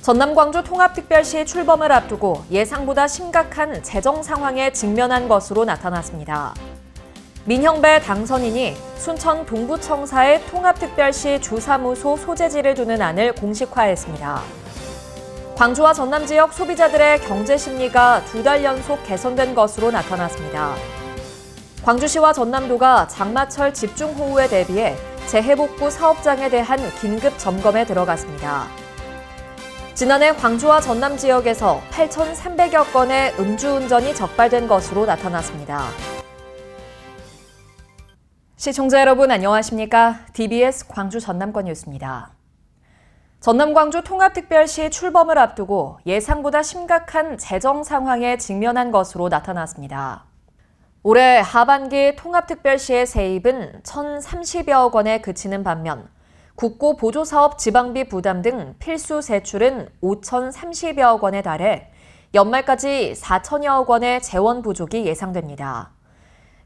전남 광주 통합특별시 출범을 앞두고 예상보다 심각한 재정 상황에 직면한 것으로 나타났습니다. 민형배 당선인이 순천 동부청사에 통합특별시 주사무소 소재지를 두는 안을 공식화했습니다. 광주와 전남 지역 소비자들의 경제 심리가 2달 연속 개선된 것으로 나타났습니다. 광주시와 전남도가 장마철 집중호우에 대비해 재해복구 사업장에 대한 긴급 점검에 들어갔습니다. 지난해 광주와 전남 지역에서 8,300여 건의 음주운전이 적발된 것으로 나타났습니다. 시청자 여러분 안녕하십니까? DBS 광주 전남권 뉴스입니다. 전남 광주 통합특별시 출범을 앞두고 예상보다 심각한 재정 상황에 직면한 것으로 나타났습니다. 올해 하반기 통합특별시의 세입은 1,030여억 원에 그치는 반면 국고 보조사업 지방비 부담 등 필수 세출은 5,030여억 원에 달해 연말까지 4천여억 원의 재원 부족이 예상됩니다.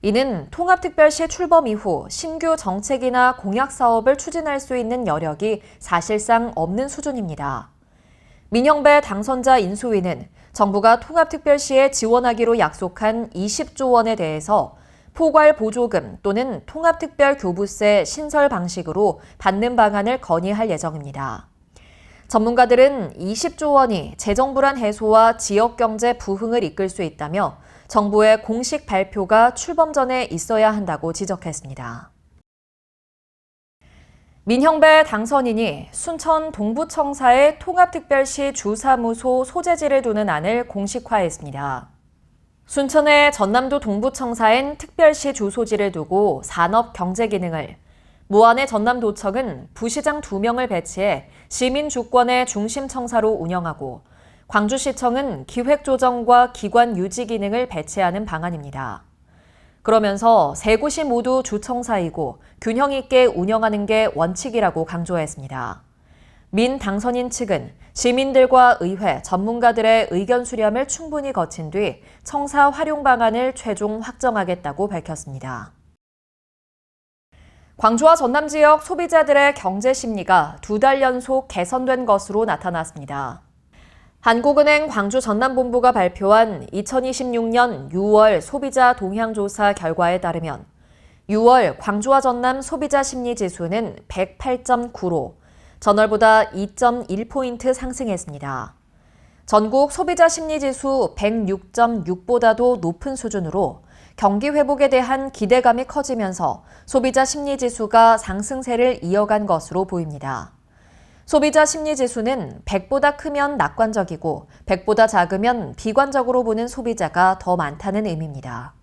이는 통합특별시 출범 이후 신규 정책이나 공약 사업을 추진할 수 있는 여력이 사실상 없는 수준입니다. 민형배 당선자 인수위는 정부가 통합특별시에 지원하기로 약속한 20조 원에 대해서 포괄 보조금 또는 통합특별교부세 신설 방식으로 받는 방안을 건의할 예정입니다. 전문가들은 20조 원이 재정불안 해소와 지역경제 부흥을 이끌 수 있다며 정부의 공식 발표가 출범 전에 있어야 한다고 지적했습니다. 민형배 당선인이 순천 동부청사에 통합특별시 주사무소 소재지를 두는 안을 공식화했습니다. 순천의 전남도 동부청사엔 특별시 주소지를 두고 산업 경제 기능을, 무안의 전남도청은 부시장 2명을 배치해 시민 주권의 중심청사로 운영하고 광주시청은 기획조정과 기관 유지 기능을 배치하는 방안입니다. 그러면서 세 곳이 모두 주청사이고 균형 있게 운영하는 게 원칙이라고 강조했습니다. 민 당선인 측은 시민들과 의회, 전문가들의 의견 수렴을 충분히 거친 뒤 청사 활용 방안을 최종 확정하겠다고 밝혔습니다. 광주와 전남 지역 소비자들의 경제 심리가 2달 연속 개선된 것으로 나타났습니다. 한국은행 광주 전남본부가 발표한 2026년 6월 소비자 동향조사 결과에 따르면 6월 광주와 전남 소비자 심리지수는 108.9로 전월보다 2.1포인트 상승했습니다. 전국 소비자 심리지수 106.6보다도 높은 수준으로 경기 회복에 대한 기대감이 커지면서 소비자 심리지수가 상승세를 이어간 것으로 보입니다. 소비자 심리지수는 100보다 크면 낙관적이고 100보다 작으면 비관적으로 보는 소비자가 더 많다는 의미입니다.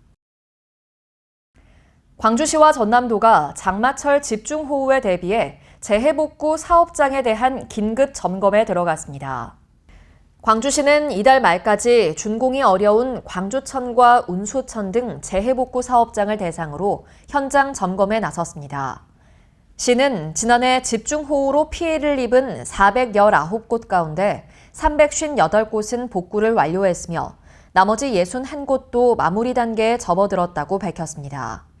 광주시와 전남도가 장마철 집중호우에 대비해 재해복구 사업장에 대한 긴급 점검에 들어갔습니다. 광주시는 이달 말까지 준공이 어려운 광주천과 운수천 등 재해복구 사업장을 대상으로 현장 점검에 나섰습니다. 시는 지난해 집중호우로 피해를 입은 419곳 가운데 358곳은 복구를 완료했으며 나머지 61곳도 마무리 단계에 접어들었다고 밝혔습니다.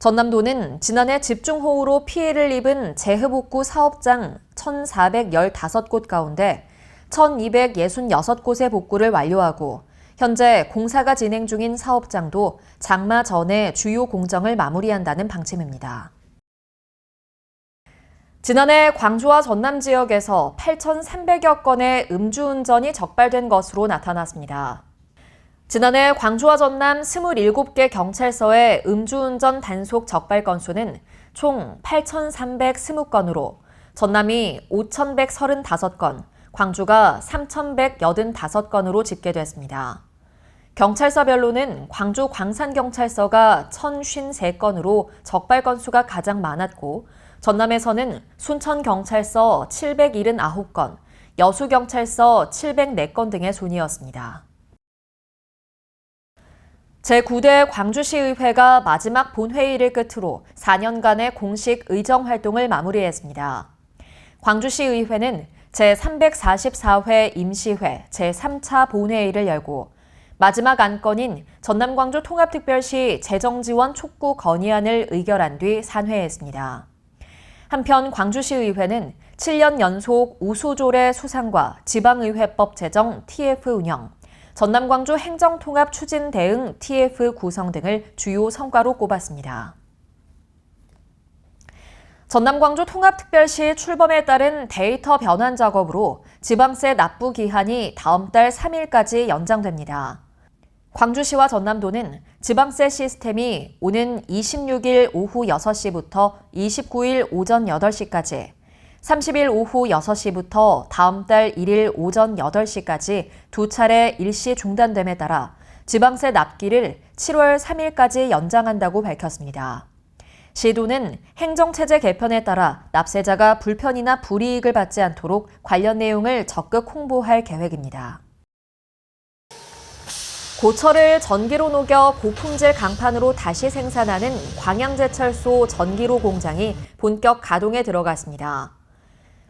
전남도는 지난해 집중호우로 피해를 입은 재해복구 사업장 1,415곳 가운데 1,266곳의 복구를 완료하고 현재 공사가 진행 중인 사업장도 장마 전에 주요 공정을 마무리한다는 방침입니다. 지난해 광주와 전남 지역에서 8,300여 건의 음주운전이 적발된 것으로 나타났습니다. 지난해 광주와 전남 27개 경찰서의 음주운전 단속 적발 건수는 총 8,320건으로 전남이 5,135건, 광주가 3,185건으로 집계됐습니다. 경찰서별로는 광주 광산경찰서가 1,053건으로 적발 건수가 가장 많았고 전남에서는 순천경찰서 779건, 여수경찰서 704건 등의 순이었습니다. 제9대 광주시의회가 마지막 본회의를 끝으로 4년간의 공식 의정활동을 마무리했습니다. 광주시의회는 제344회 임시회 제3차 본회의를 열고 마지막 안건인 전남광주 통합특별시 재정지원 촉구 건의안을 의결한 뒤 산회했습니다. 한편 광주시의회는 7년 연속 우수조례 수상과 지방의회법 제정 TF 운영, 전남광주 행정통합 추진 대응 TF 구성 등을 주요 성과로 꼽았습니다. 전남광주 통합특별시 출범에 따른 데이터 변환 작업으로 지방세 납부 기한이 다음 달 3일까지 연장됩니다. 광주시와 전남도는 지방세 시스템이 오는 26일 오후 6시부터 29일 오전 8시까지, 30일 오후 6시부터 다음 달 1일 오전 8시까지 두 차례 일시 중단됨에 따라 지방세 납기를 7월 3일까지 연장한다고 밝혔습니다. 시도는 행정체제 개편에 따라 납세자가 불편이나 불이익을 받지 않도록 관련 내용을 적극 홍보할 계획입니다. 고철을 전기로 녹여 고품질 강판으로 다시 생산하는 광양제철소 전기로 공장이 본격 가동에 들어갔습니다.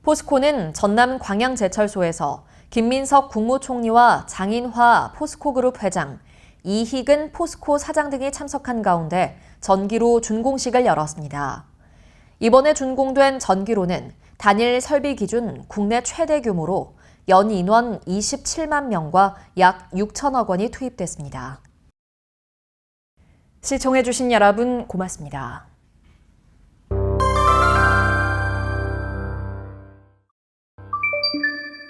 포스코는 전남 광양제철소에서 김민석 국무총리와 장인화 포스코그룹 회장, 이희근 포스코 사장 등이 참석한 가운데 전기로 준공식을 열었습니다. 이번에 준공된 전기로는 단일 설비 기준 국내 최대 규모로 연 인원 27만 명과 약 6천억 원이 투입됐습니다. 시청해주신 여러분 고맙습니다.